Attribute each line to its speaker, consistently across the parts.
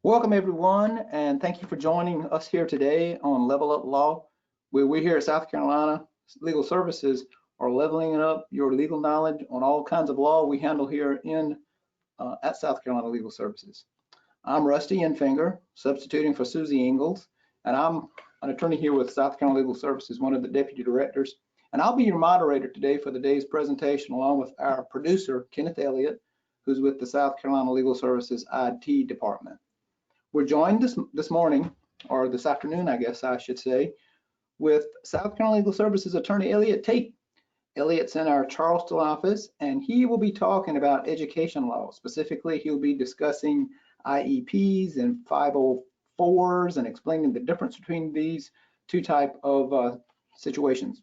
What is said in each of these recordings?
Speaker 1: Welcome everyone, and thank you for joining us here today on Level Up Law, where we here at South Carolina Legal Services are leveling up your legal knowledge on all kinds of law we handle here at South Carolina Legal Services. I'm Rusty Enfinger, substituting for Susie Ingalls, and I'm an attorney here with South Carolina Legal Services, one of the deputy directors, and I'll be your moderator today for the day's presentation, along with our producer, Kenneth Elliott, who's with the South Carolina Legal Services IT department. We're joined this morning, or this afternoon, I guess I should say, with South Carolina Legal Services attorney Elliott Tait. Elliott's in our Charleston office, and he will be talking about education law. Specifically, he'll be discussing IEPs and 504s and explaining the difference between these two type of situations.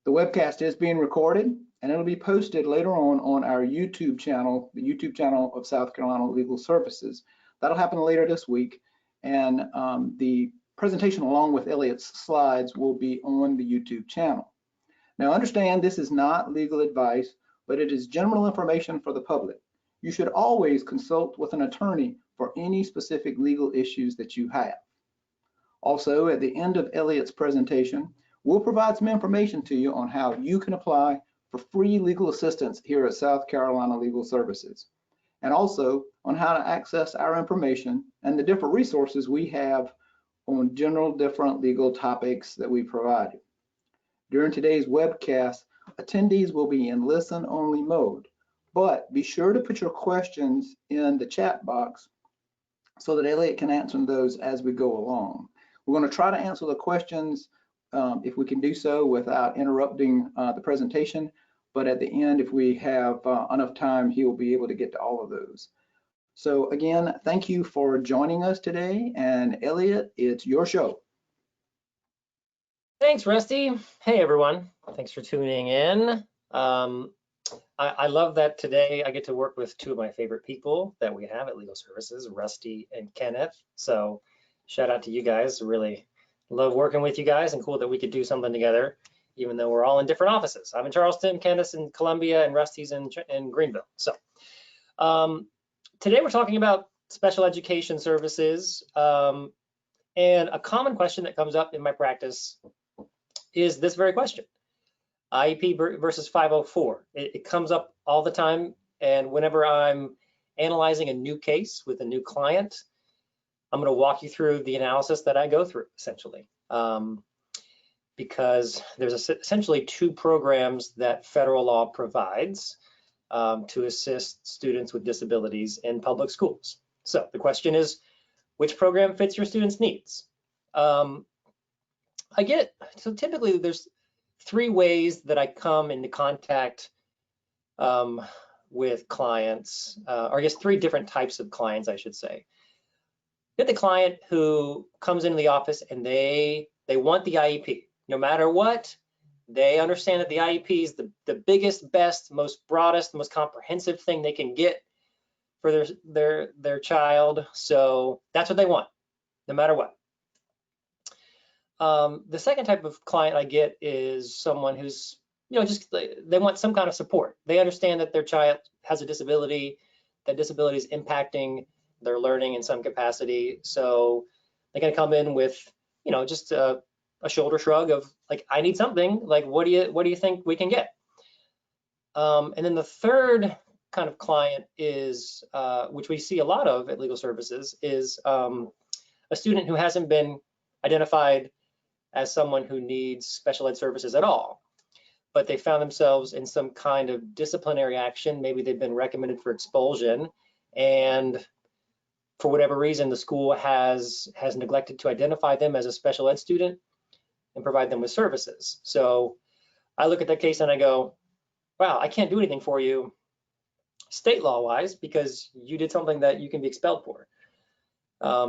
Speaker 1: The webcast is being recorded, and it'll be posted later on our YouTube channel, the YouTube channel of South Carolina Legal Services. That'll happen later this week, and the presentation along with Elliott's slides will be on the YouTube channel. Now understand, this is not legal advice, but it is general information for the public. You should always consult with an attorney for any specific legal issues that you have. Also, at the end of Elliott's presentation, we'll provide some information to you on how you can apply for free legal assistance here at South Carolina Legal Services, and also on how to access our information and the different resources we have on different legal topics that we provide. During today's webcast, attendees will be in listen-only mode, but be sure to put your questions in the chat box so that Elliott can answer those as we go along. We're going to try to answer the questions if we can do so without interrupting the presentation. But at the end, if we have enough time, he will be able to get to all of those. So again, thank you for joining us today. And Elliott, it's your show.
Speaker 2: Thanks, Rusty. Hey, everyone. Thanks for tuning in. I love that today I get to work with two of my favorite people that we have at Legal Services, Rusty and Kenneth. So shout out to you guys. Really love working with you guys, and cool that we could do something together, even though we're all in different offices. I'm in Charleston, Kenneth's in Columbia, and Rusty's in Greenville. So today we're talking about special education services. And a common question that comes up in my practice is this very question: IEP versus 504. It comes up all the time, and whenever I'm analyzing a new case with a new client, I'm going to walk you through the analysis that I go through, essentially. Because there's essentially two programs that federal law provides to assist students with disabilities in public schools. So the question is, which program fits your students' needs? So typically there's three ways that I come into contact with clients, or I guess three different types of clients, I should say. You get the client who comes into the office and they want the IEP. No matter what, they understand that the IEP is the biggest, best, most broadest, most comprehensive thing they can get for their child. So that's what they want, no matter what. The second type of client I get is someone who's, just they want some kind of support. They understand that their child has a disability, that disability is impacting their learning in some capacity. So they're going to come in with, just a shoulder shrug of like, I need something. Like, what do you think we can get? And then the third kind of client is, which we see a lot of at Legal Services, is a student who hasn't been identified as someone who needs special ed services at all, but they found themselves in some kind of disciplinary action. Maybe they've been recommended for expulsion, and for whatever reason, the school has neglected to identify them as a special ed student and provide them with services. So I look at that case and I go, wow, I can't do anything for you state law wise because you did something that you can be expelled for.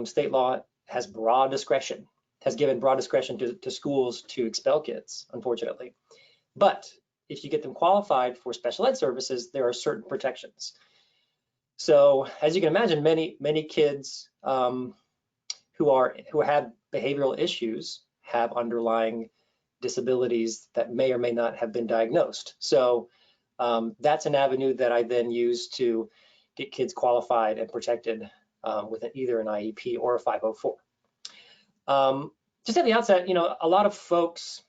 Speaker 2: State law has broad discretion, has given broad discretion to schools to expel kids, unfortunately. But if you get them qualified for special ed services, there are certain protections. So as you can imagine, many kids who have behavioral issues have underlying disabilities that may or may not have been diagnosed. So that's an avenue that I then use to get kids qualified and protected with either an IEP or a 504. Just at the outset, a lot of folks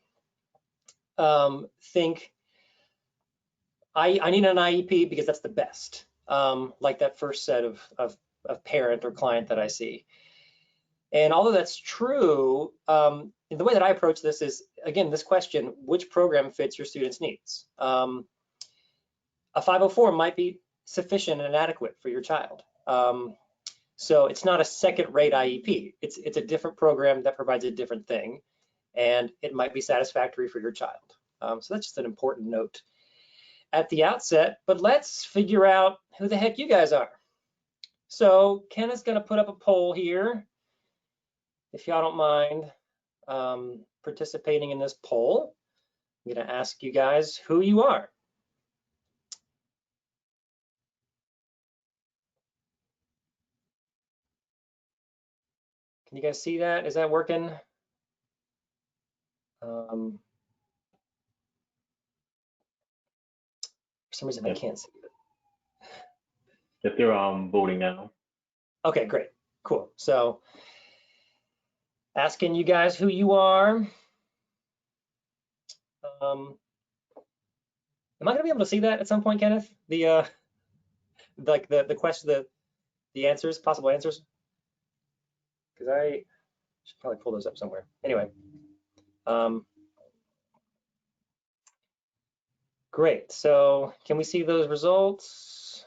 Speaker 2: think I need an IEP because that's the best, like that first set of parent or client that I see. And although that's true, the way that I approach this is, again, this question, which program fits your student's needs? A 504 might be sufficient and adequate for your child. So it's not a second-rate IEP. It's a different program that provides a different thing, and it might be satisfactory for your child. So that's just an important note at the outset. But let's figure out who the heck you guys are. So Ken is going to put up a poll here, if y'all don't mind participating in this poll. I'm going to ask you guys who you are. Can you guys see that? Is that working? For some reason, I can't see it.
Speaker 3: If they're voting now.
Speaker 2: Okay, great, cool. So asking you guys who you are. Am I gonna be able to see that at some point, Kenneth? The the question, the answers, possible answers? Because I should probably pull those up somewhere. Anyway, great. So can we see those results?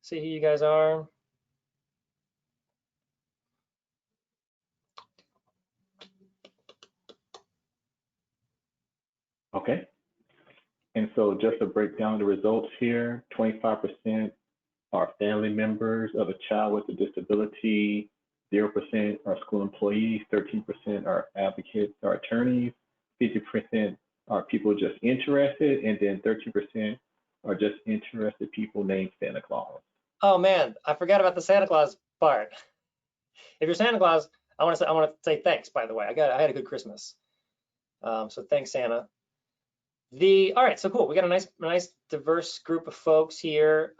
Speaker 2: See who you guys are.
Speaker 3: Okay. And so just to break down the results here, 25% are family members of a child with a disability, 0% are school employees, 13% are advocates or attorneys, 50% are people just interested, and then 13% are just interested people named Santa Claus.
Speaker 2: Oh man, I forgot about the Santa Claus part. If you're Santa Claus, I want to say thanks, by the way. I had a good Christmas. So thanks, Santa. All right, so cool. We got a nice diverse group of folks here.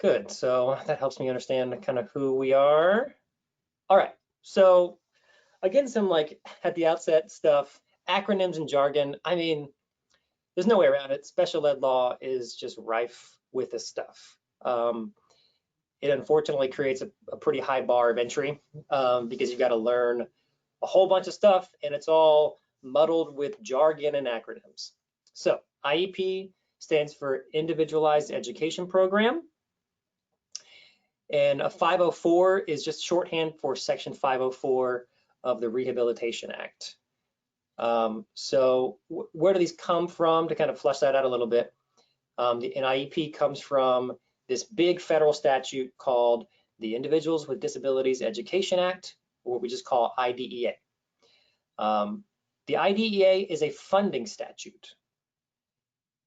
Speaker 2: Good, so that helps me understand kind of who we are. All right, so again, some like at the outset stuff, acronyms and jargon. I mean, there's no way around it. Special ed law is just rife with this stuff. It unfortunately creates a pretty high bar of entry because you've got to learn a whole bunch of stuff, and it's all muddled with jargon and acronyms. So IEP stands for Individualized Education Program. And a 504 is just shorthand for Section 504 of the Rehabilitation Act. So where do these come from? To kind of flesh that out a little bit, an IEP comes from this big federal statute called the Individuals with Disabilities Education Act, or what we just call IDEA. The IDEA is a funding statute.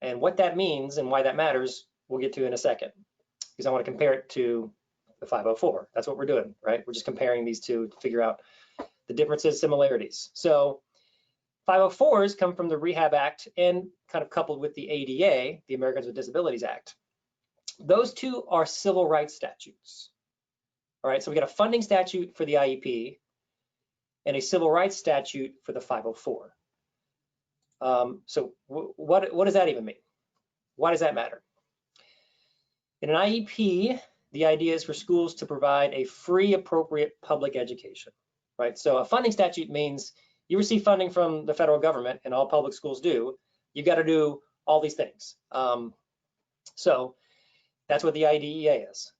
Speaker 2: And what that means and why that matters, we'll get to in a second, because I want to compare it to the 504. That's what we're doing, right? We're just comparing these two to figure out the differences, similarities. So 504s come from the Rehab Act and kind of coupled with the ADA, the Americans with Disabilities Act. Those two are civil rights statutes. All right, so we got a funding statute for the IEP and a civil rights statute for the 504. So what does that even mean? Why does that matter? In an IEP, the idea is for schools to provide a free, appropriate public education, right? So a funding statute means you receive funding from the federal government, and all public schools do. You've got to do all these things. So that's what the IDEA is.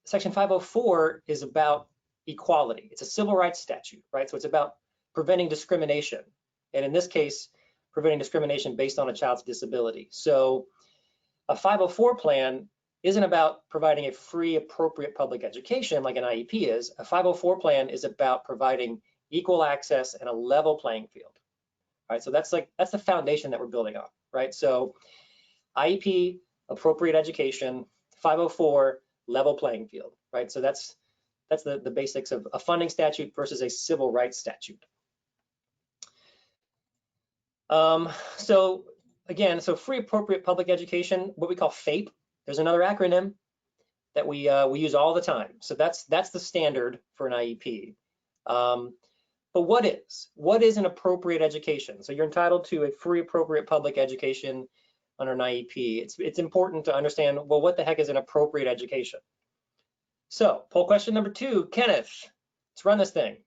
Speaker 2: Section 504 is about equality. It's a civil rights statute, right? So it's about preventing discrimination. And in this case, preventing discrimination based on a child's disability. So a 504 plan isn't about providing a free, appropriate public education like an IEP is. A 504 plan is about providing equal access and a level playing field. All right, so that's the foundation that we're building on, right? So IEP, appropriate education, 504, level playing field, right? So that's the basics of a funding statute versus a civil rights statute. So again, so free, appropriate public education, what we call FAPE. There's another acronym. that we use all the time. So that's the standard for an IEP. But what is an appropriate education? So you're entitled to a free appropriate public education under an IEP. It's important to understand, well, what the heck is an appropriate education? So poll question number 2, Kenneth, let's run this thing.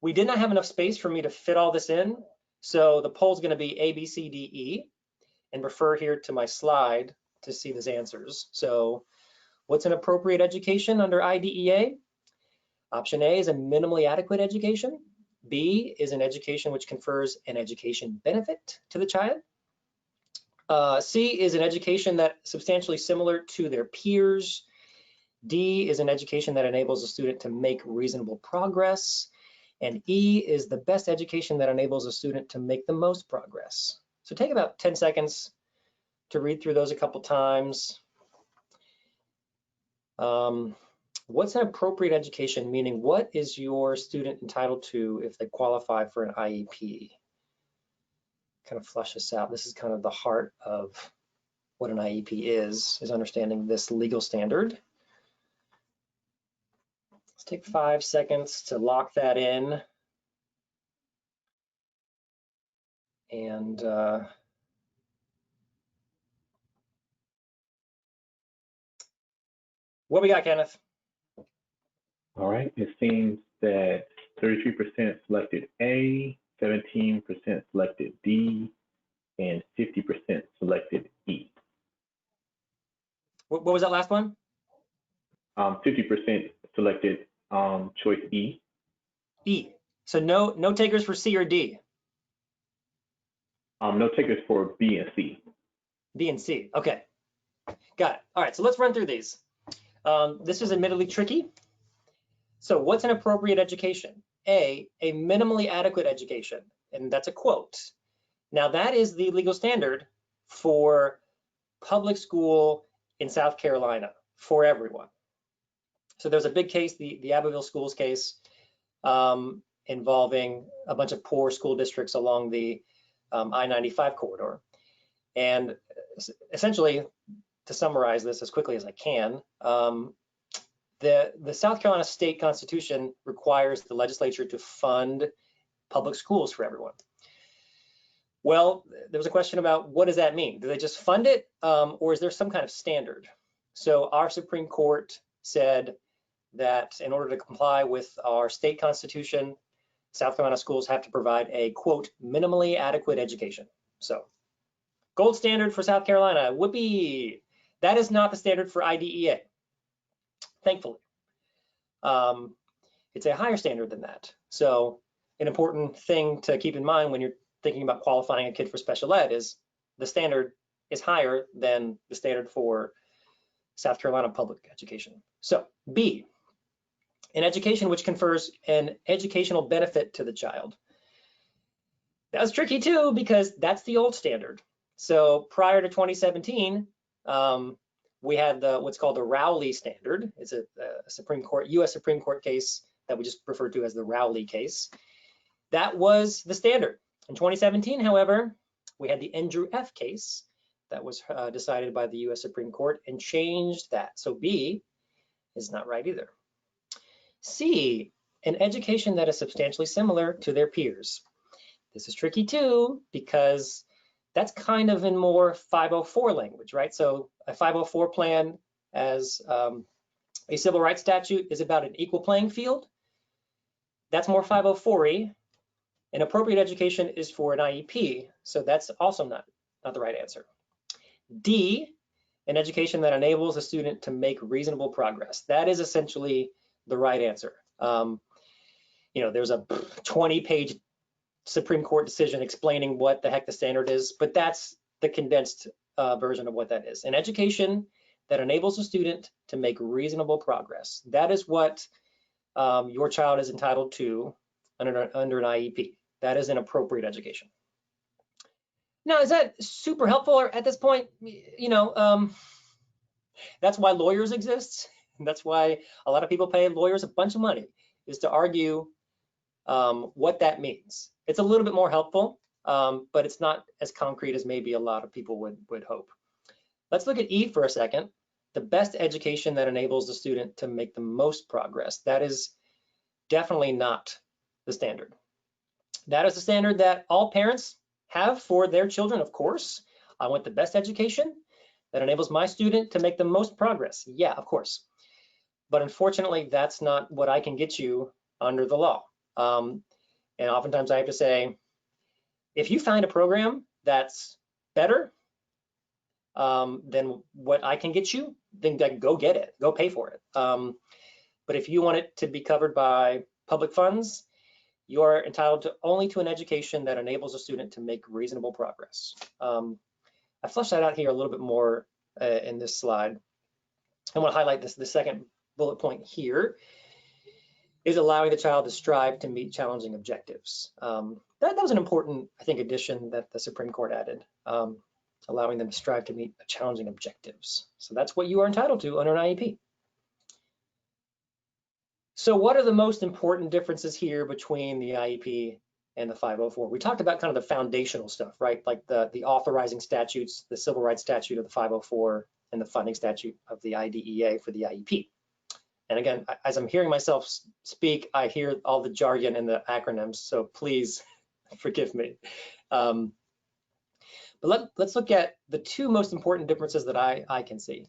Speaker 2: We did not have enough space for me to fit all this in. So the poll is going to be A, B, C, D, E, and refer here to my slide to see these answers. So what's an appropriate education under IDEA? Option A is a minimally adequate education. B is an education which confers an education benefit to the child. C is an education that's substantially similar to their peers. D is an education that enables a student to make reasonable progress. And E is the best education that enables a student to make the most progress. So take about 10 seconds to read through those a couple times. What's an appropriate education? Meaning, what is your student entitled to if they qualify for an IEP? Kind of flush this out. This is kind of the heart of what an IEP is understanding this legal standard. Let's take 5 seconds to lock that in. And what we got, Kenneth?
Speaker 3: All right, it seems that 33% selected A, 17% selected D, and 50% selected E.
Speaker 2: What was that last one?
Speaker 3: 50% selected choice E.
Speaker 2: E. So no takers for C or D.
Speaker 3: No takers for B and C.
Speaker 2: B and C. Okay, got it. All right, so let's run through these. This is admittedly tricky. So what's an appropriate education? A minimally adequate education, and that's a quote. Now that is the legal standard for public school in South Carolina for everyone. So there's a big case, the Abbeville Schools case, involving a bunch of poor school districts along the I-95 corridor. And essentially, to summarize this as quickly as I can, the South Carolina state constitution requires the legislature to fund public schools for everyone. Well, there was a question about what does that mean? Do they just fund it, or is there some kind of standard? So our Supreme Court said that in order to comply with our state constitution, South Carolina schools have to provide a, quote, minimally adequate education. So gold standard for South Carolina, whoopee. That is not the standard for IDEA, thankfully. It's a higher standard than that. So an important thing to keep in mind when you're thinking about qualifying a kid for special ed is the standard is higher than the standard for South Carolina public education. So B, an education which confers an educational benefit to the child. That was tricky too, because that's the old standard. So prior to 2017, we had what's called the Rowley standard. It's a Supreme Court, US Supreme Court case that we just refer to as the Rowley case. That was the standard. In 2017, however, we had the Andrew F. case that was decided by the US Supreme Court and changed that. So B is not right either. C, an education that is substantially similar to their peers. This is tricky too, because that's kind of in more 504 language, right? So a 504 plan as a civil rights statute is about an equal playing field. That's more 504-y. An appropriate education is for an IEP, so that's also not the right answer. D, an education that enables a student to make reasonable progress. That is essentially the right answer. There's a 20-page Supreme Court decision explaining what the heck the standard is, but that's the condensed version of what that is. An education that enables a student to make reasonable progress. That is what your child is entitled to under an IEP. That is an appropriate education. Now, is that super helpful at this point? That's why lawyers exist. That's why a lot of people pay lawyers a bunch of money, is to argue what that means. It's a little bit more helpful, but it's not as concrete as maybe a lot of people would hope. Let's look at E for a second. the best education that enables the student to make the most progress. That is definitely not the standard. That is the standard that all parents have for their children, of course. I want the best education that enables my student to make the most progress. Yeah, of course. But unfortunately, that's not what I can get you under the law. And oftentimes I have to say, if you find a program that's better than what I can get you, then go get it, go pay for it. But if you want it to be covered by public funds, you are entitled only to an education that enables a student to make reasonable progress. I fleshed that out here a little bit more in this slide. I want to highlight the second bullet point here is allowing the child to strive to meet challenging objectives. That was an important, I think, addition that the Supreme Court added, allowing them to strive to meet challenging objectives. So that's what you are entitled to under an IEP. So what are the most important differences here between the IEP and the 504? We talked about kind of the foundational stuff, right? Like the authorizing statutes, the civil rights statute of the 504 and the funding statute of the IDEA for the IEP. And again, as I'm hearing myself speak, I hear all the jargon and the acronyms, so please forgive me. But let's look at the two most important differences that I can see.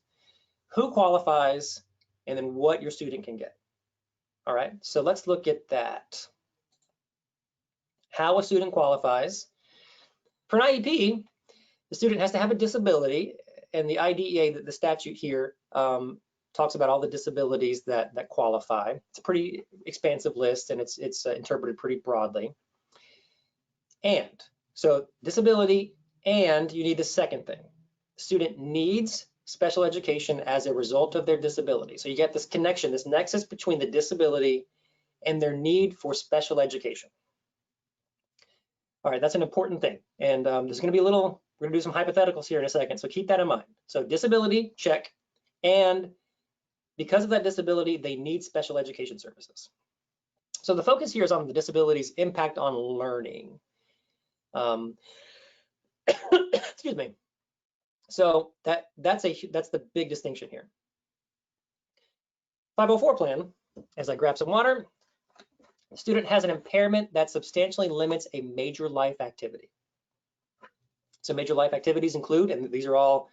Speaker 2: Who qualifies, and then what your student can get. All right, so let's look at that. How a student qualifies. For an IEP, the student has to have a disability, and the IDEA, the statute here, talks about all the disabilities that qualify. It's a pretty expansive list, and it's interpreted pretty broadly. And so disability, and you need the second thing. The student needs special education as a result of their disability. So you get this connection, this nexus between the disability and their need for special education. All right, that's an important thing. And there's going to be we're going to do some hypotheticals here in a second, so keep that in mind. So disability, check. And because of that disability, they need special education services. So the focus here is on the disability's impact on learning. Excuse me. So that's the big distinction here. 504 plan, as I grab some water, the student has an impairment that substantially limits a major life activity. So major life activities include, and these are all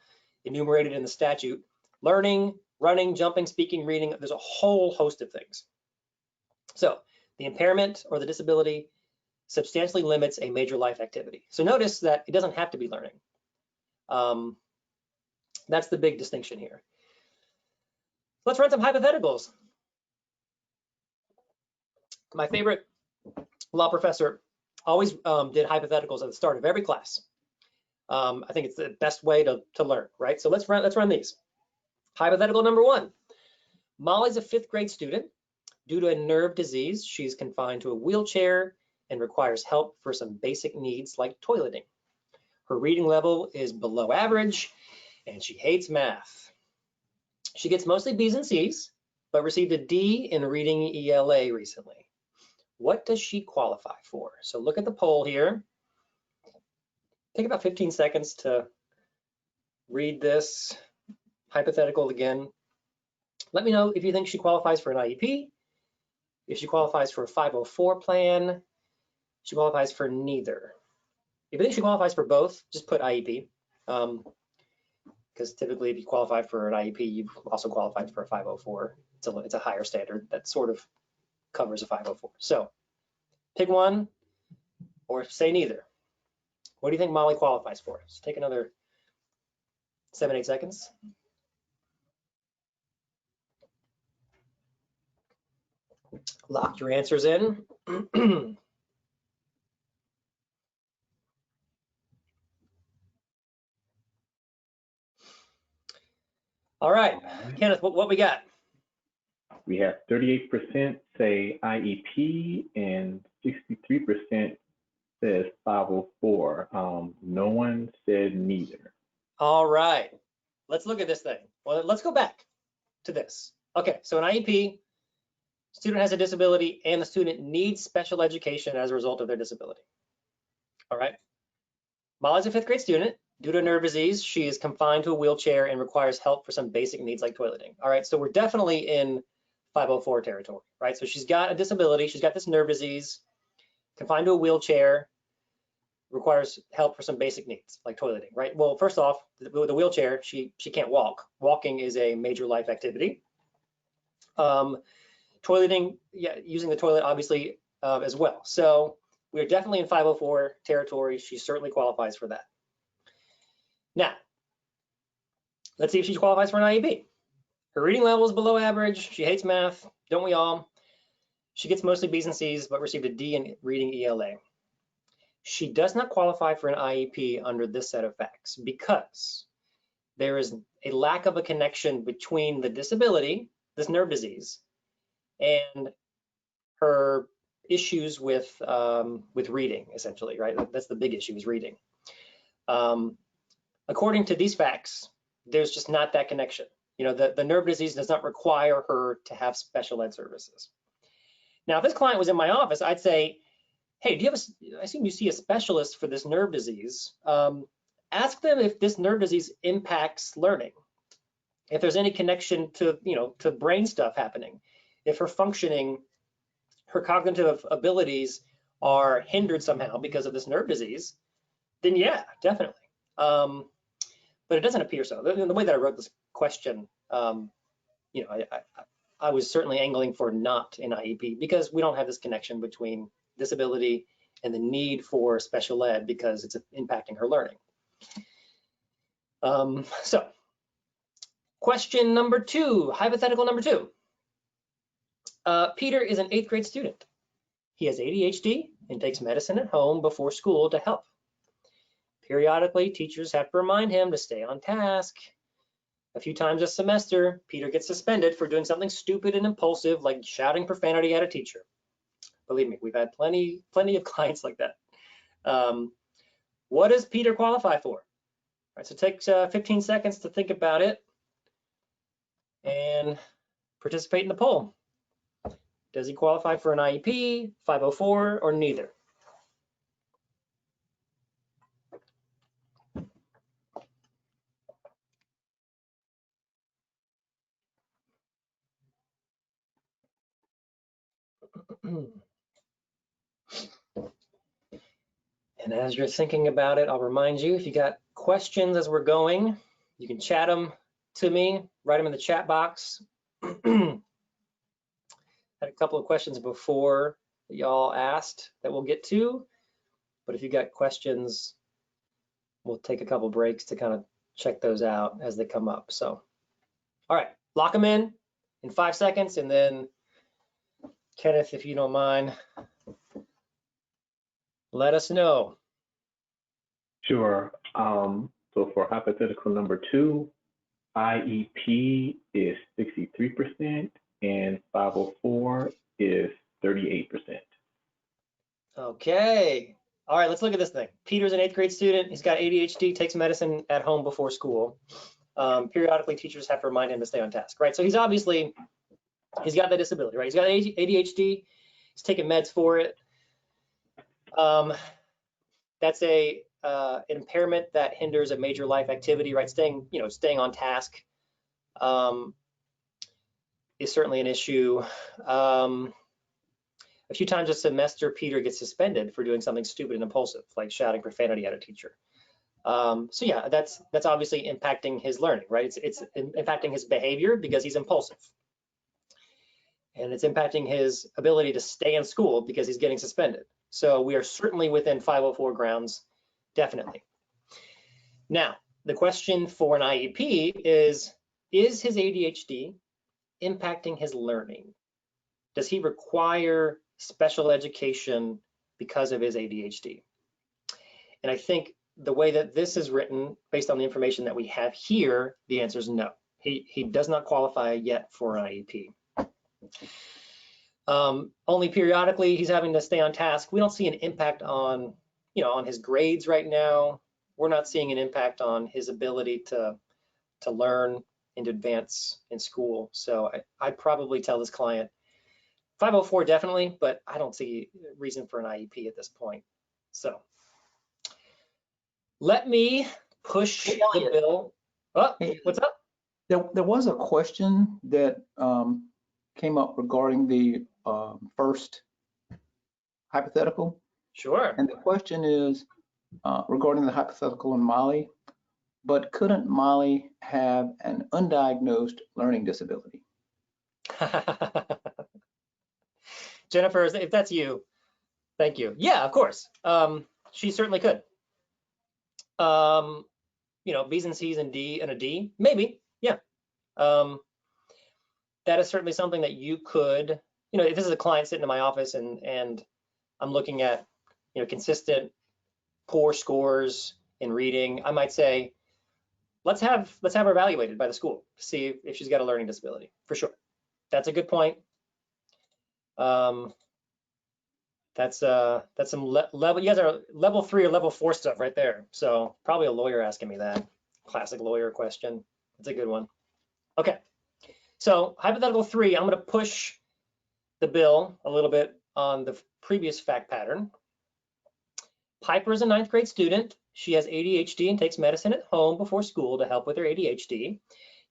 Speaker 2: enumerated in the statute, learning, running, jumping, speaking, reading. There's a whole host of things. So the impairment or the disability substantially limits a major life activity. So notice that it doesn't have to be learning. That's the big distinction here. Let's run some hypotheticals. My favorite law professor always did hypotheticals at the start of every class. I think it's the best way to learn, right? So let's run these. Hypothetical number one. Molly's a 5th grade student. Due to a nerve disease, she's confined to a wheelchair and requires help for some basic needs like toileting. Her reading level is below average, and she hates math. She gets mostly B's and C's, but received a D in reading ELA recently. What does she qualify for? So look at the poll here. Take about 15 seconds to read this hypothetical again. Let me know if you think she qualifies for an IEP, if she qualifies for a 504 plan, she qualifies for neither. If you think she qualifies for both, just put IEP. Because typically if you qualify for an IEP, you've also qualified for a 504. It's a higher standard that sort of covers a 504. So pick one or say neither. What do you think Molly qualifies for? So take another 7-8 seconds. Lock your answers in. All right, Kenneth, what we got?
Speaker 3: We have 38% say IEP and 63% says 504. No one said neither.
Speaker 2: All right, let's look at this thing. Well, let's go back to this. Okay, so an IEP, student has a disability and the student needs special education as a result of their disability. All right, Molly's a 5th grade student. Due to nerve disease, she is confined to a wheelchair and requires help for some basic needs like toileting. All right, so we're definitely in 504 territory, right? So she's got a disability, she's got this nerve disease, confined to a wheelchair, requires help for some basic needs like toileting, right? Well, first off, with the wheelchair, she can't walk. Walking is a major life activity. Toileting, yeah, using the toilet obviously as well. So we're definitely in 504 territory. She certainly qualifies for that. Now, let's see if she qualifies for an IEP. Her reading level is below average. She hates math, don't we all? She gets mostly B's and C's, but received a D in reading ELA. She does not qualify for an IEP under this set of facts because there is a lack of a connection between the disability, this nerve disease, and her issues with reading, essentially, right? That's the big issue, is reading. According to these facts, there's just not that connection. You know, the nerve disease does not require her to have special ed services. Now, if this client was in my office, I'd say, hey, do you have I assume you see a specialist for this nerve disease. Ask them if this nerve disease impacts learning, if there's any connection to, to brain stuff happening, if her functioning, her cognitive abilities are hindered somehow because of this nerve disease, then yeah, definitely. But it doesn't appear so. The way that I wrote this question, I was certainly angling for not an IEP because we don't have this connection between disability and the need for special ed because it's impacting her learning. So question number 2, hypothetical number 2. Peter is an 8th grade student. He has ADHD and takes medicine at home before school to help. Periodically, teachers have to remind him to stay on task. A few times a semester, Peter gets suspended for doing something stupid and impulsive, like shouting profanity at a teacher. Believe me, we've had plenty of clients like that. What does Peter qualify for? All right, so take 15 seconds to think about it and participate in the poll. Does he qualify for an IEP, 504, or neither? And as you're thinking about it, I'll remind you, if you got questions as we're going, you can chat them to me, write them in the chat box. Had a couple of questions before that y'all asked that we'll get to, but if you got questions, we'll take a couple breaks to kind of check those out as they come up. So, all right, lock them in 5 seconds, and then Kenneth, if you don't mind, let us know.
Speaker 3: Sure. So for hypothetical number 2, IEP is 63% and 504 is 38%.
Speaker 2: Okay. All right, let's look at this thing. Peter's an 8th grade student. He's got ADHD, takes medicine at home before school. Periodically, teachers have to remind him to stay on task, right? So he's got the disability, right? He's got ADHD. He's taking meds for it. That's an impairment that hinders a major life activity, right? Staying on task is certainly an issue. A few times a semester, Peter gets suspended for doing something stupid and impulsive, like shouting profanity at a teacher. So yeah, that's obviously impacting his learning, right? It's impacting his behavior because he's impulsive. And it's impacting his ability to stay in school because he's getting suspended. So we are certainly within 504 grounds, definitely. Now, the question for an IEP is his ADHD impacting his learning? Does he require special education because of his ADHD? And I think the way that this is written, based on the information that we have here, the answer is no. He does not qualify yet for an IEP. Only periodically he's having to stay on task. We don't see an impact on, on his grades right now. We're not seeing an impact on his ability to learn and to advance in school. So I'd probably tell this client 504 definitely, but I don't see reason for an IEP at this point. So let me push
Speaker 4: Hey,
Speaker 2: the
Speaker 4: Elliott.
Speaker 2: bill. Oh,
Speaker 1: Hey,
Speaker 2: what's up?
Speaker 1: there was a question that came up regarding the first hypothetical.
Speaker 2: Sure.
Speaker 1: And the question is regarding the hypothetical in Molly, but couldn't Molly have an undiagnosed learning disability?
Speaker 2: Jennifer, if that's you, thank you. Yeah, of course. She certainly could. You know, B's and C's and D and a D, maybe. Yeah. That is certainly something that you could, you know, if this is a client sitting in my office and I'm looking at, you know, consistent poor scores in reading, I might say, let's have her evaluated by the school to see if she's got a learning disability, for sure. That's a good point. That's some level, you guys are level 3 or level 4 stuff right there. So probably a lawyer asking me that. Classic lawyer question. That's a good one. Okay. So hypothetical 3, I'm going to push the bill a little bit on the previous fact pattern. Piper is a 9th grade student. She has ADHD and takes medicine at home before school to help with her ADHD.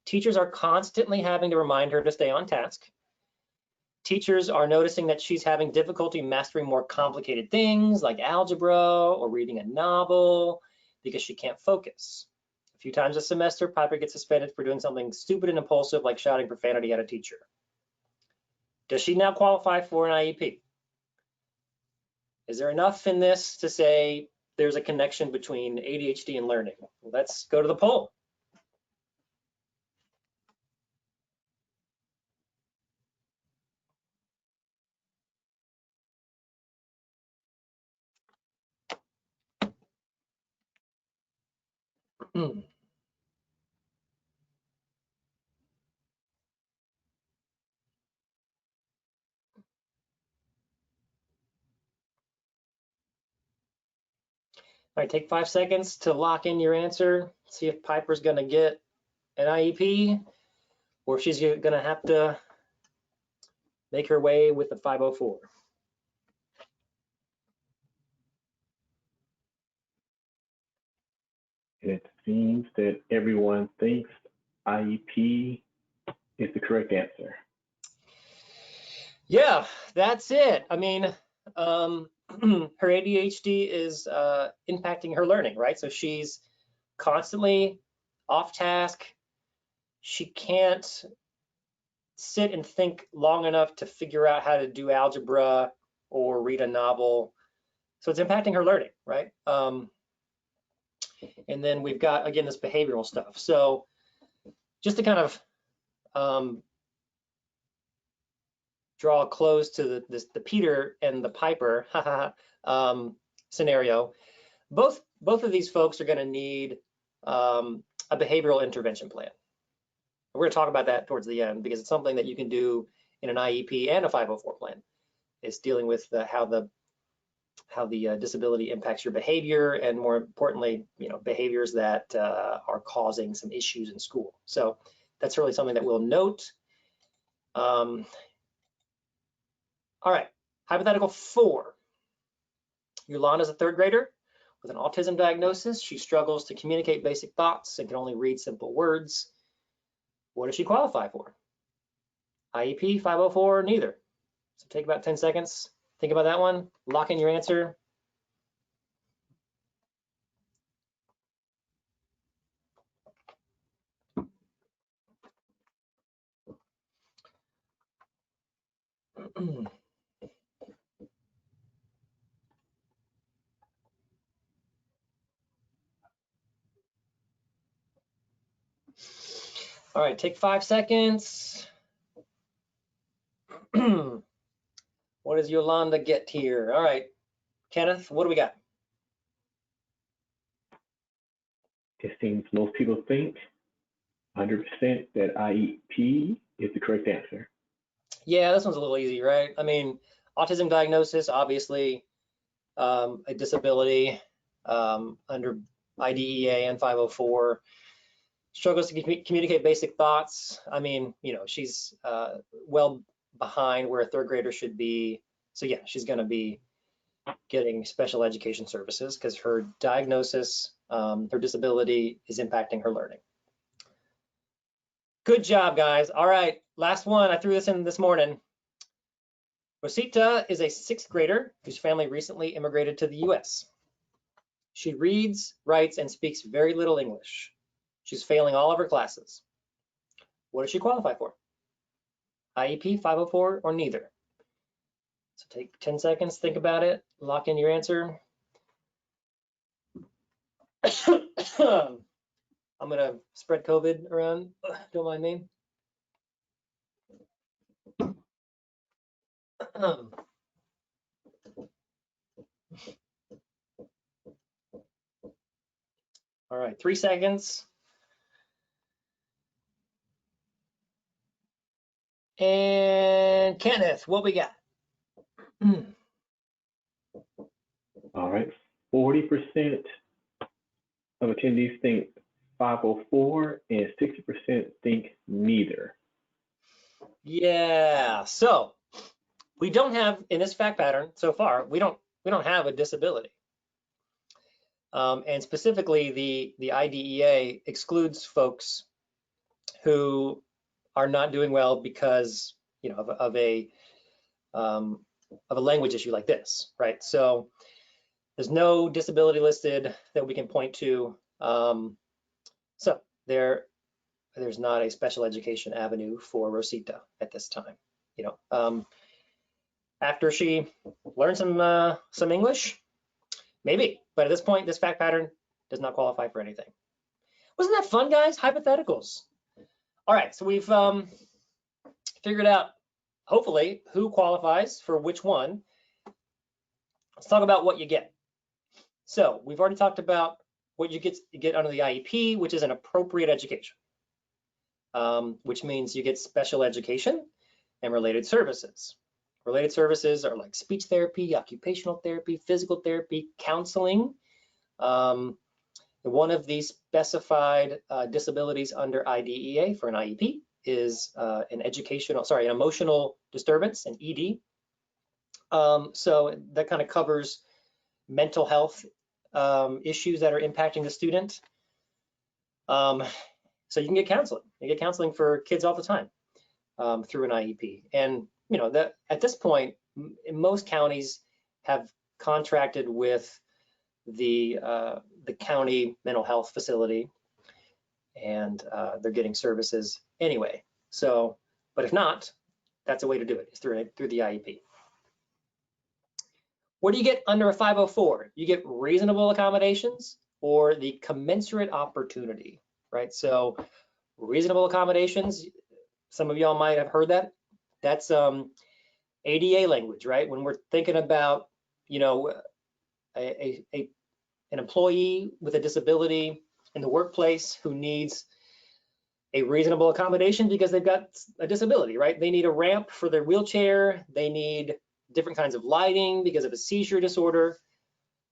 Speaker 2: Teachers are constantly having to remind her to stay on task. Teachers are noticing that she's having difficulty mastering more complicated things like algebra or reading a novel because she can't focus. A few times a semester, Piper gets suspended for doing something stupid and impulsive like shouting profanity at a teacher. Does she now qualify for an IEP? Is there enough in this to say there's a connection between ADHD and learning? Let's go to the poll. All right, take 5 seconds to lock in your answer. See if Piper's going to get an IEP or if she's going to have to make her way with the 504.
Speaker 3: It seems that everyone thinks IEP is the correct answer.
Speaker 2: Yeah, that's it. I mean, her ADHD is impacting her learning, right? So she's constantly off task. She can't sit and think long enough to figure out how to do algebra or read a novel. So it's impacting her learning, right? And then we've got, again, this behavioral stuff. So just to kind of draw a close to the Peter and the Piper scenario, both of these folks are going to need a behavioral intervention plan. We're going to talk about that towards the end because it's something that you can do in an IEP and a 504 plan. It's dealing with how the disability impacts your behavior, and more importantly, you know, behaviors that are causing some issues in school. So that's really something that we'll note. All right, hypothetical 4. Yolanda's a 3rd grader with an autism diagnosis. She struggles to communicate basic thoughts and can only read simple words. What does she qualify for? IEP, 504, neither. So take about 10 seconds. Think about that one. Lock in your answer. All right, take 5 seconds. What does Yolanda get here? All right, Kenneth, what do we got?
Speaker 3: It seems most people think 100% that IEP is the correct answer.
Speaker 2: Yeah, this one's a little easy, right? I mean, autism diagnosis, obviously, a disability under IDEA and 504. Struggles to communicate basic thoughts. I mean, you know, she's well behind where a 3rd grader should be. So yeah, she's going to be getting special education services because her diagnosis, her disability is impacting her learning. Good job, guys. All right, last one. I threw this in this morning. Rosita is a 6th grader whose family recently immigrated to the US. She reads, writes, and speaks very little English. She's failing all of her classes. What does she qualify for? IEP, 504, or neither? So take 10 seconds, think about it, lock in your answer. I'm gonna spread COVID around, don't mind me. All right, 3 seconds. And Kenneth, what we got?
Speaker 3: All right, 40% of attendees think 504 and 60% think neither.
Speaker 2: Yeah, so we don't have, in this fact pattern so far, we don't have a disability. And specifically, the IDEA excludes folks who are not doing well because, you know, of a language issue like this, right? So there's no disability listed that we can point to. So there's not a special education avenue for Rosita at this time. You know, after she learns some English, maybe. But at this point, this fact pattern does not qualify for anything. Wasn't that fun, guys? Hypotheticals. All right, so we've figured out, hopefully, who qualifies for which one. Let's talk about what you get. So we've already talked about what you get under the IEP, which is an appropriate education, which means you get special education and related services. Related services are like speech therapy, occupational therapy, physical therapy, counseling. One of these specified disabilities under IDEA for an IEP is an emotional disturbance, an ED. So that kind of covers mental health issues that are impacting the student. So you can get counseling. You get counseling for kids all the time through an IEP. And you know that at this point, most counties have contracted with the county mental health facility, and they're getting services anyway. So, but if not, that's a way to do it. It's through the IEP. What do you get under a 504? You get reasonable accommodations or the commensurate opportunity, right? So reasonable accommodations, some of y'all might have heard that. That's ADA language, right? When we're thinking about, you know, an employee with a disability in the workplace who needs a reasonable accommodation because they've got a disability, right? They need a ramp for their wheelchair. They need different kinds of lighting because of a seizure disorder.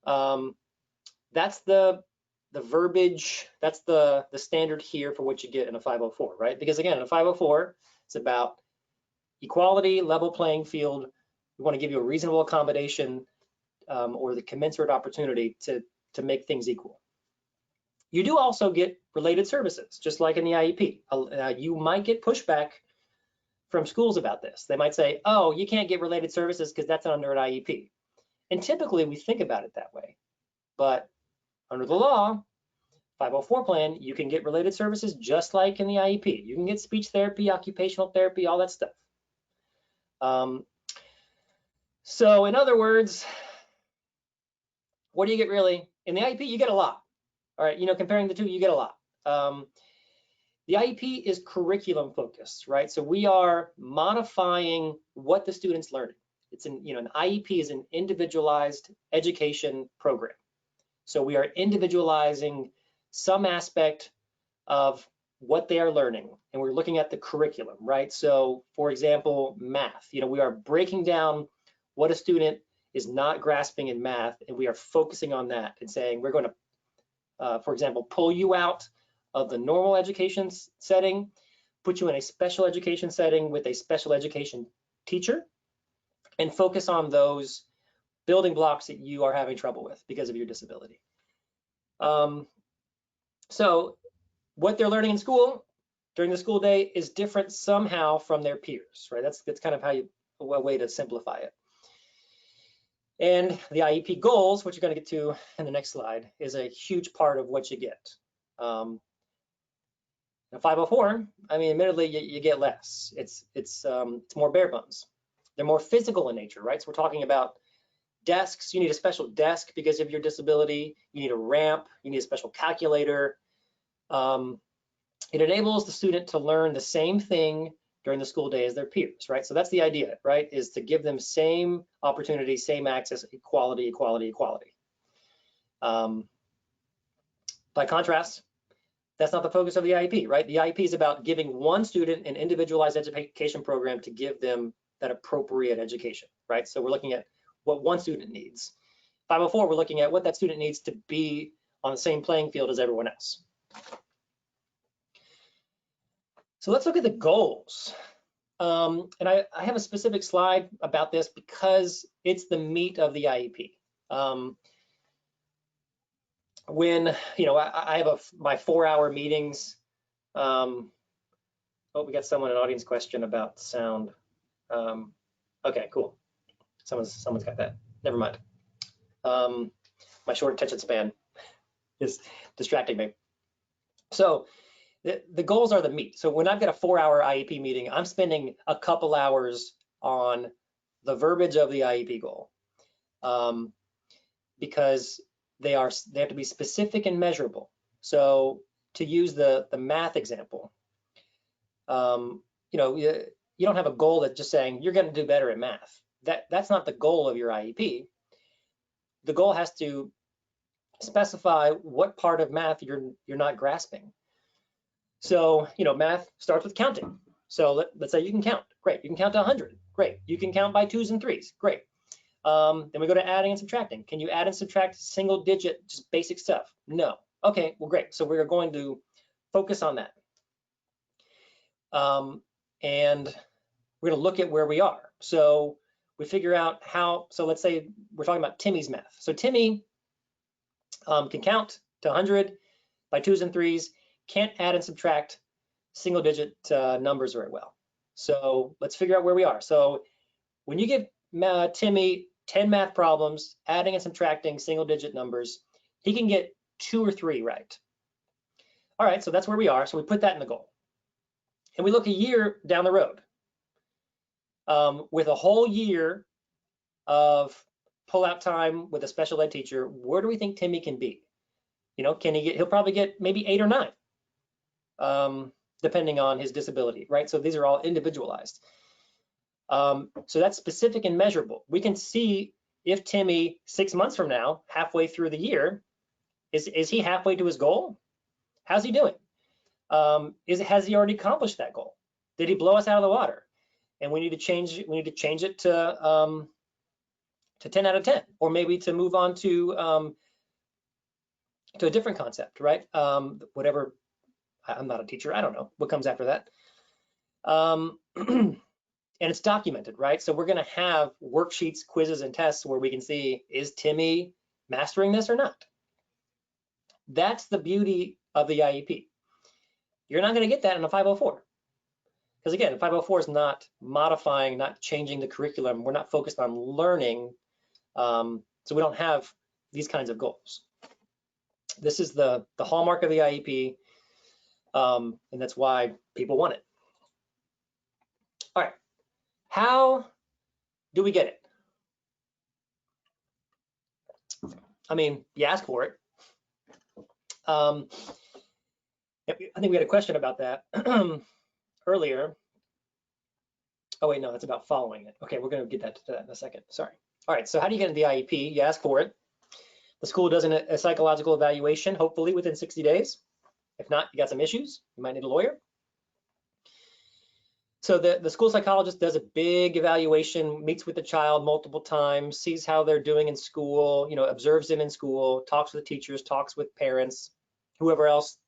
Speaker 2: That's the verbiage, that's the standard here for what you get in a 504, right? Because again, in a 504, it's about equality, level playing field. We want to give you a reasonable accommodation or the commensurate opportunity to make things equal. You do also get related services, just like in the IEP. You might get pushback from schools about this. They might say, oh, you can't get related services because that's under an IEP. And typically we think about it that way. But under the law, 504 plan, you can get related services just like in the IEP. You can get speech therapy, occupational therapy, all that stuff. So in other words, what do you get really? In the IEP, you get a lot. All right, you know, comparing the two, you get a lot. The IEP is curriculum focused, right? So we are modifying what the student's learning. It's an IEP is an individualized education program. So we are individualizing some aspect of what they are learning, and we're looking at the curriculum, right? So for example, math, you know, we are breaking down what a student is not grasping in math, and we are focusing on that and saying we're going to, for example, pull you out of the normal education setting, put you in a special education setting with a special education teacher, and focus on those building blocks that you are having trouble with because of your disability. So what they're learning in school during the school day is different somehow from their peers, right? That's kind of how a way to simplify it. And the IEP goals, which you're going to get to in the next slide, is a huge part of what you get. Now 504, I mean, admittedly, you get less. It's more bare bones. They're more physical in nature, right? So we're talking about desks. You need a special desk because of your disability. You need a ramp. You need a special calculator. It enables the student to learn the same thing during the school day as their peers, right? So that's the idea, right? Is to give them same opportunity, same access, equality, equality, equality. By contrast, that's not the focus of the IEP, right? The IEP is about giving one student an individualized education program to give them that appropriate education, right? So we're looking at what one student needs. 504, we're looking at what that student needs to be on the same playing field as everyone else. So let's look at the goals. And I have a specific slide about this because it's the meat of the IEP. When, you know, I have my 4-hour meetings. Oh, we got someone, an audience question about sound. Okay, cool. Someone's got that. Never mind. My short attention span is distracting me. So the goals are the meat. So when I've got a 4-hour IEP meeting, I'm spending a couple hours on the verbiage of the IEP goal, because they have to be specific and measurable. So to use the math example, you know, you don't have a goal that's just saying you're going to do better at math. That's not the goal of your IEP. The goal has to specify what part of math you're not grasping. So, you know, math starts with counting. So let's say you can count. Great. You can count to 100. Great. You can count by 2s and 3s. Great. Then we go to adding and subtracting. Can you add and subtract single digit, just basic stuff? No. Okay, well, great. So we're going to focus on that. And we're going to look at where we are. So we figure out how, so let's say we're talking about Timmy's math. So Timmy can count to 100 by 2s and 3s, can't add and subtract single digit numbers very well. So let's figure out where we are. So when you give Timmy 10 math problems, adding and subtracting single digit numbers, he can get 2 or 3 right. All right, so that's where we are. So we put that in the goal. And we look a year down the road. With a whole year of pull-out time with a special ed teacher, where do we think Timmy can be? You know, he'll probably get maybe 8 or 9, depending on his disability, right? So these are all individualized. So that's specific and measurable. We can see if Timmy 6 months from now, halfway through the year, is he halfway to his goal? How's he doing? Has he already accomplished that goal? Did he blow us out of the water? And we need to change it to 10 out of 10, or maybe to move on to a different concept, right? Whatever. I'm not a teacher. I don't know what comes after that. And it's documented, right? So we're going to have worksheets, quizzes, and tests where we can see, is Timmy mastering this or not? That's the beauty of the IEP. You're not going to get that in a 504. Because again, 504 is not modifying, not changing the curriculum. We're not focused on learning. So we don't have these kinds of goals. This is the hallmark of the IEP. And that's why people want it. All right. How do we get it? I mean, you ask for it. I think we had a question about that earlier. Oh wait, no, that's about following it. Okay, we're going to get to that in a second. Sorry. All right, so how do you get into the IEP? You ask for it. The school does a psychological evaluation, hopefully within 60 days. If not, you got some issues. You might need a lawyer. So the school psychologist does a big evaluation, meets with the child multiple times, sees how they're doing in school, you know, observes them in school, talks with teachers, talks with parents, whoever else,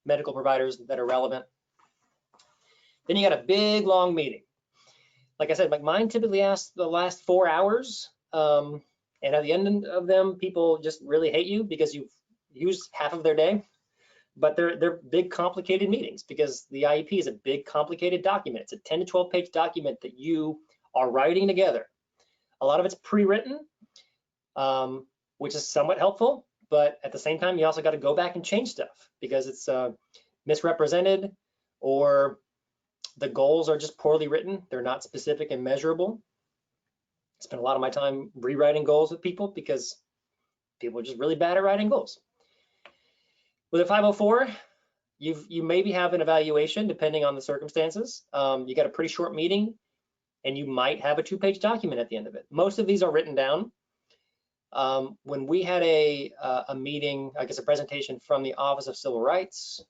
Speaker 2: medical providers that are relevant. Then you got a big long meeting. Like I said, like mine typically lasts the last 4 hours. And at the end of them, people just really hate you because you've used half of their day. But they're big, complicated meetings because the IEP is a big, complicated document. It's a 10 to 12 page document that you are writing together. A lot of it's pre-written, which is somewhat helpful, but at the same time, you also got to go back and change stuff because it's misrepresented, or the goals are just poorly written. They're not specific and measurable. I spend a lot of my time rewriting goals with people because people are just really bad at writing goals. With a 504, you maybe have an evaluation depending on the circumstances. You got a pretty short meeting, and you might have a 2-page document at the end of it. Most of these are written down. When we had a meeting, I guess a presentation from the Office of Civil Rights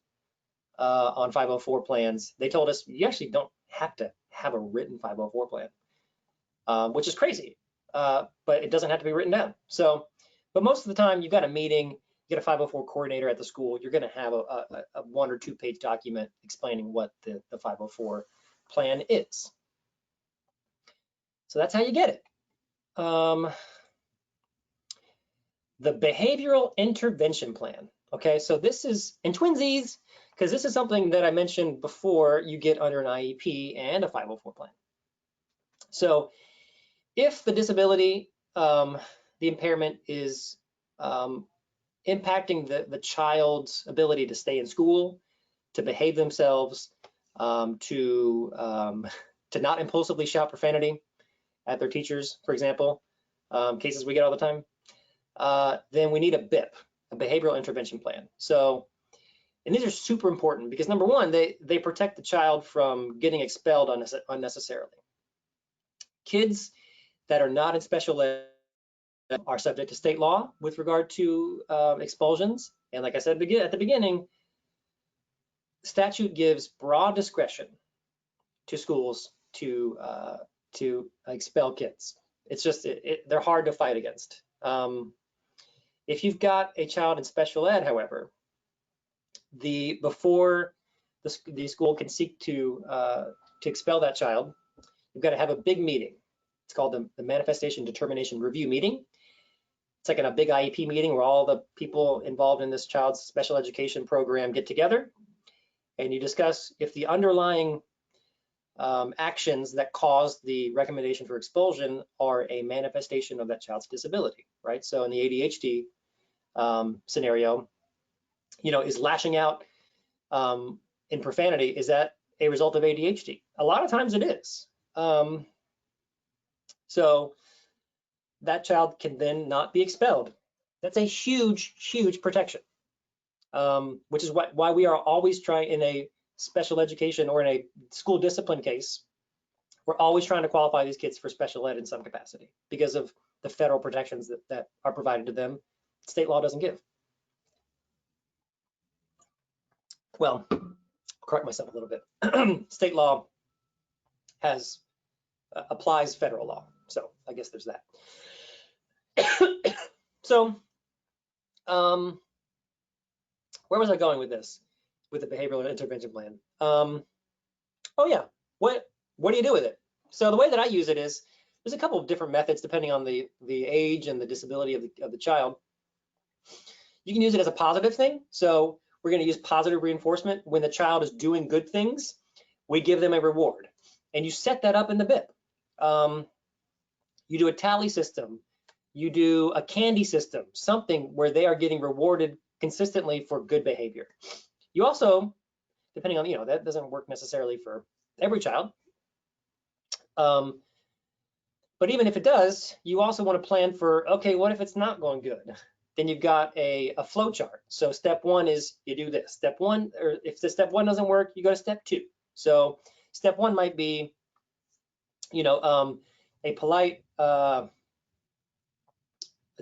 Speaker 2: on 504 plans, they told us you actually don't have to have a written 504 plan, which is crazy, but it doesn't have to be written down. So, but most of the time you've got a meeting, you get a 504 coordinator at the school, you're gonna have a 1 or 2 page document explaining what the 504 plan is. So that's how you get it. The behavioral intervention plan. Okay, so this is in twinsies, because this is something that I mentioned before you get under an IEP and a 504 plan. So if the disability, the impairment is impacting the child's ability to stay in school, to behave themselves, to not impulsively shout profanity at their teachers, for example, cases we get all the time, then we need a BIP, a behavioral intervention plan. So, and these are super important because number one, they protect the child from getting expelled unnecessarily. Kids that are not in special ed are subject to state law with regard to expulsions. And like I said at the beginning, statute gives broad discretion to schools to expel kids. It's just, they're hard to fight against. If you've got a child in special ed, however, before the school can seek to expel that child, you've got to have a big meeting. It's called the Manifestation Determination Review meeting. It's like in a big IEP meeting where all the people involved in this child's special education program get together, and you discuss if the underlying actions that cause the recommendation for expulsion are a manifestation of that child's disability, right? So in the ADHD scenario, is lashing out in profanity, is that a result of ADHD? A lot of times it is. So that child can then not be expelled. That's a huge, huge protection, which is why we are always trying in a special education or in a school discipline case, we're always trying to qualify these kids for special ed in some capacity because of the federal protections that are provided to them. State law doesn't give. Well, I'll correct myself a little bit. State law applies federal law. So I guess there's that. So where was I going with this, with the behavioral intervention plan? Oh yeah, what do you do with it? So the way that I use it is, there's a couple of different methods depending on the age and the disability of the child. You can use it as a positive thing. So we're going to use positive reinforcement. When the child is doing good things, we give them a reward. And you set that up in the BIP. You do a tally system. You do a candy system, something where they are getting rewarded consistently for good behavior. You also, depending on, that doesn't work necessarily for every child. But even if it does, you also want to plan for, okay, what if it's not going good? Then you've got a flow chart. So step one is you do this. Step one, or if the step one doesn't work, you go to step two. So step one might be, a polite, let's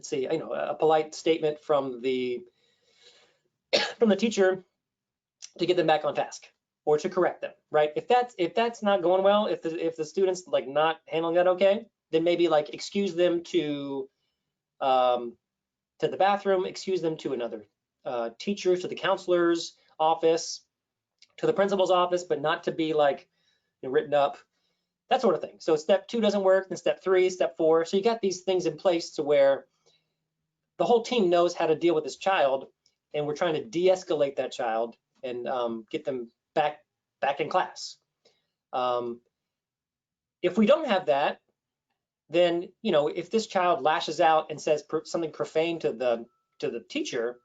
Speaker 2: see, a polite statement from the teacher to get them back on task or to correct them, right? If that's not going well, if the student's like not handling that okay, then maybe like excuse them to the bathroom, excuse them to another teacher, to the counselor's office, to the principal's office, but not to be like written up. that sort of thing. So step 2 doesn't work, then step 3, step 4. So you got these things in place to where the whole team knows how to deal with this child, and we're trying to de-escalate that child and get them back in class. If we don't have that, then, you know, if this child lashes out and says something profane to the teacher,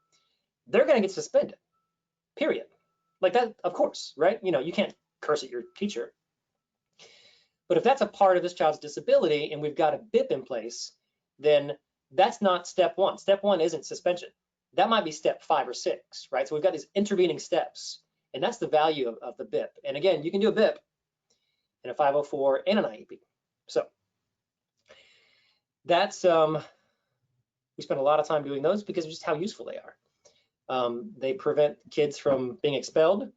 Speaker 2: they're going to get suspended, period. Like that, of course, right? You know, you can't curse at your teacher. But if that's a part of this child's disability and we've got a BIP in place, then that's not step 1. Step 1 isn't suspension. That might be step 5 or 6, right? So we've got these intervening steps, and that's the value of the BIP. And again, you can do a BIP in a 504 and an IEP. So that's, we spend a lot of time doing those because of just how useful they are. They prevent kids from being expelled.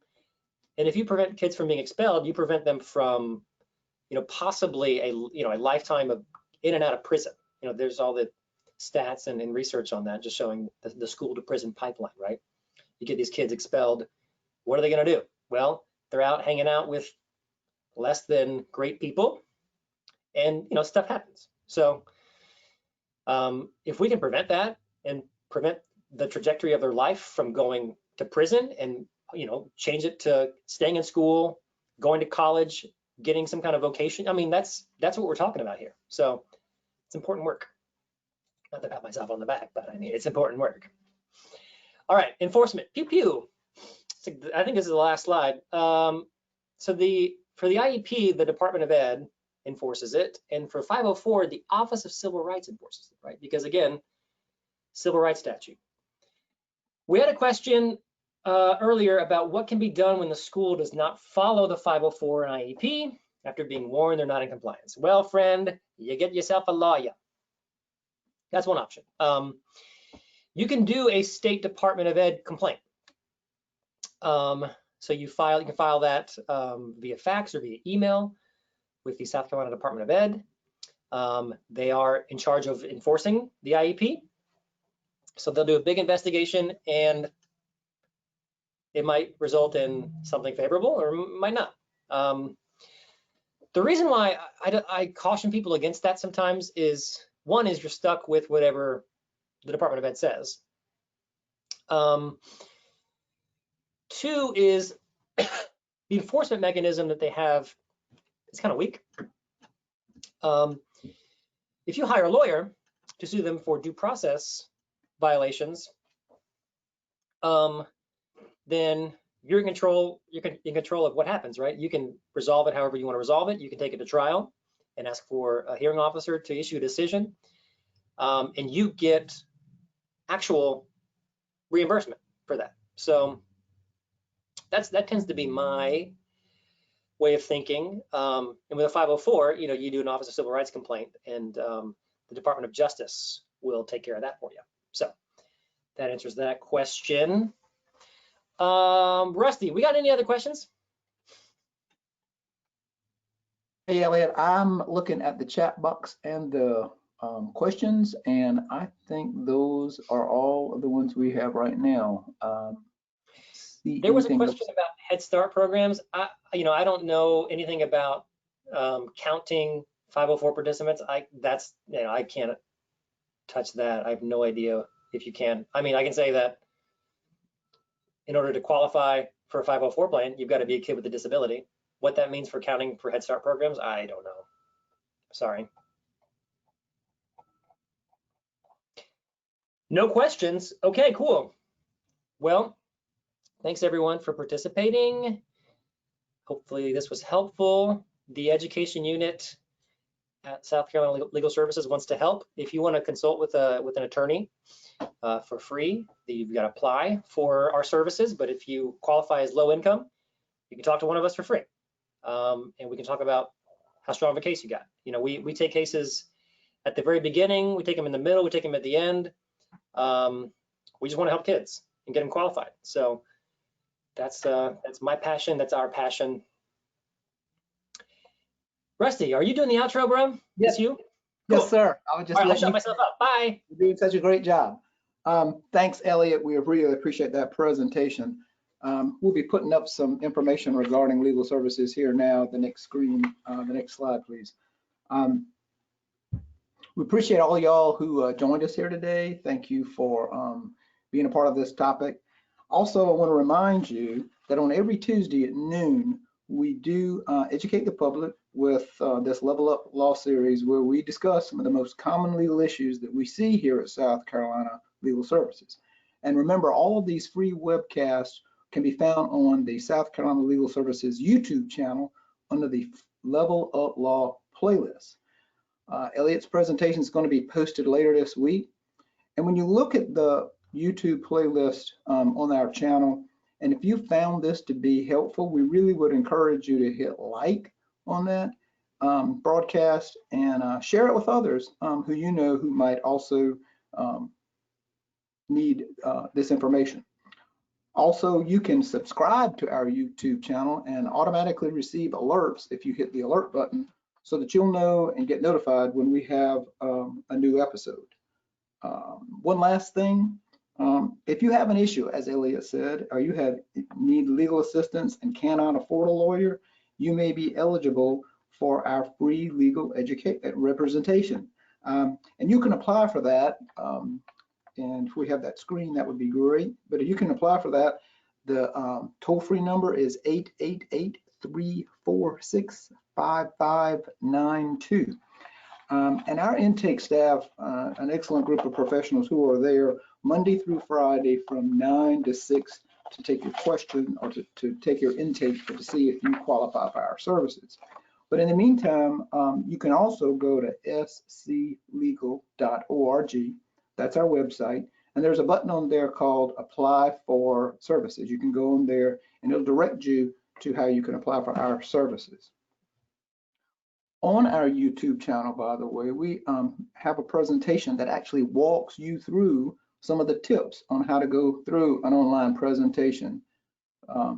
Speaker 2: And if you prevent kids from being expelled, you prevent them from, you know, possibly a lifetime of in and out of prison. You know, there's all the stats and research on that, just showing the school to prison pipeline, right? You get these kids expelled. What are they going to do? Well, they're out hanging out with less than great people, and, you know, stuff happens. So if we can prevent that and prevent the trajectory of their life from going to prison and, you know, change it to staying in school, going to college, getting some kind of vocation, I mean, that's what we're talking about here. So it's important work. Not to pat myself on the back, but I mean, it's important work. All right, enforcement, pew pew. So I think this is the last slide. So for the IEP, the Department of Ed enforces it, and for 504, the Office of Civil Rights enforces it, right? Because again, civil rights statute. We had a question earlier about what can be done when the school does not follow the 504 and IEP after being warned they're not in compliance. Well, friend, you get yourself a lawyer. That's one option. You can do a State Department of Ed complaint. So you can file that via fax or via email with the South Carolina Department of Ed. They are in charge of enforcing the IEP. So they'll do a big investigation, and it might result in something favorable or might not. The reason why I caution people against that sometimes is, one is you're stuck with whatever the Department of Ed says. 2 is the enforcement mechanism that they have is kind of weak. If you hire a lawyer to sue them for due process violations, then you're in control. You're in control of what happens, right? You can resolve it however you want to resolve it. You can take it to trial and ask for a hearing officer to issue a decision, and you get actual reimbursement for that. So that tends to be my way of thinking. And with a 504, you know, you do an Office of Civil Rights complaint, and the Department of Justice will take care of that for you. So that answers that question. Rusty, we got any other questions?
Speaker 1: Hey, Elliott, I'm looking at the chat box and the questions, and I think those are all of the ones we have right now.
Speaker 2: There was a question about Head Start programs. I don't know anything about counting 504 participants. I can't touch that. I have no idea if you can. I mean, I can say that in order to qualify for a 504 plan, you've got to be a kid with a disability. What that means for counting for Head Start programs, I don't know. Sorry. No questions. Okay, cool. Well, thanks everyone for participating. Hopefully this was helpful. The education unit at South Carolina Legal Services wants to help. If you want to consult with an attorney for free, you've got to apply for our services. But if you qualify as low income, you can talk to one of us for free, and we can talk about how strong of a case you got. You know, we take cases at the very beginning, we take them in the middle, we take them at the end. We just want to help kids and get them qualified. So that's my passion. That's our passion. Rusty, are you doing the outro, bro?
Speaker 1: Yes,
Speaker 2: you.
Speaker 1: Yes,
Speaker 2: Cool.
Speaker 1: sir. I'll shut
Speaker 2: myself up. Bye.
Speaker 1: You're doing such a great job. Thanks, Elliott. We really appreciate that presentation. We'll be putting up some information regarding legal services here now. The next screen, the next slide, please. We appreciate all y'all who joined us here today. Thank you for being a part of this topic. Also, I want to remind you that on every Tuesday at noon, we do educate the public with this Level Up Law series, where we discuss some of the most common legal issues that we see here at South Carolina Legal Services. And remember, all of these free webcasts can be found on the South Carolina Legal Services YouTube channel under the Level Up Law playlist. Elliott's presentation is going to be posted later this week. And when you look at the YouTube playlist on our channel, and if you found this to be helpful, we really would encourage you to hit like on that broadcast and share it with others who you know who might also need this information. Also, you can subscribe to our YouTube channel and automatically receive alerts if you hit the alert button, so that you'll know and get notified when we have a new episode. One last thing, if you have an issue, as Elliott said, or you need legal assistance and cannot afford a lawyer, you may be eligible for our free legal representation. And you can apply for that. And if we have that screen, that would be great. But if you can apply for that, the toll-free number is 888-346-5592. And our intake staff, an excellent group of professionals who are there Monday through Friday from 9 to 6 to take your question or to take your intake to see if you qualify for our services. But in the meantime, you can also go to sclegal.org. That's our website. And there's a button on there called Apply for Services. You can go on there and it'll direct you to how you can apply for our services. On our YouTube channel, by the way, we have a presentation that actually walks you through some of the tips on how to go through an online presentation.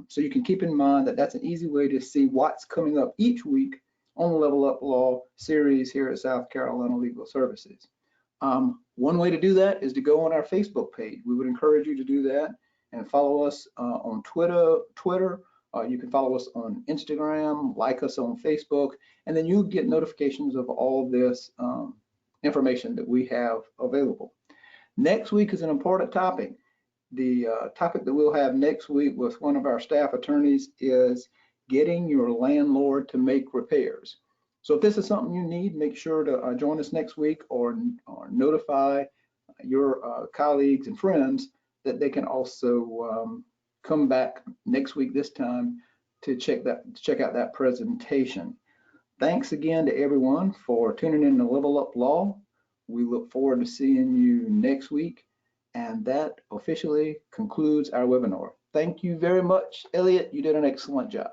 Speaker 1: So you can keep in mind that that's an easy way to see what's coming up each week on the Level Up Law series here at South Carolina Legal Services. One way to do that is to go on our Facebook page. We would encourage you to do that and follow us on Twitter. You can follow us on Instagram, like us on Facebook, and then you'll get notifications of all this information that we have available. Next week is an important topic. The topic that we'll have next week with one of our staff attorneys is getting your landlord to make repairs. So if this is something you need, make sure to join us next week or notify your colleagues and friends that they can also come back next week this time to check out that presentation. Thanks again to everyone for tuning in to Level Up Law. We look forward to seeing you next week. And that officially concludes our webinar. Thank you very much, Elliott. You did an excellent job.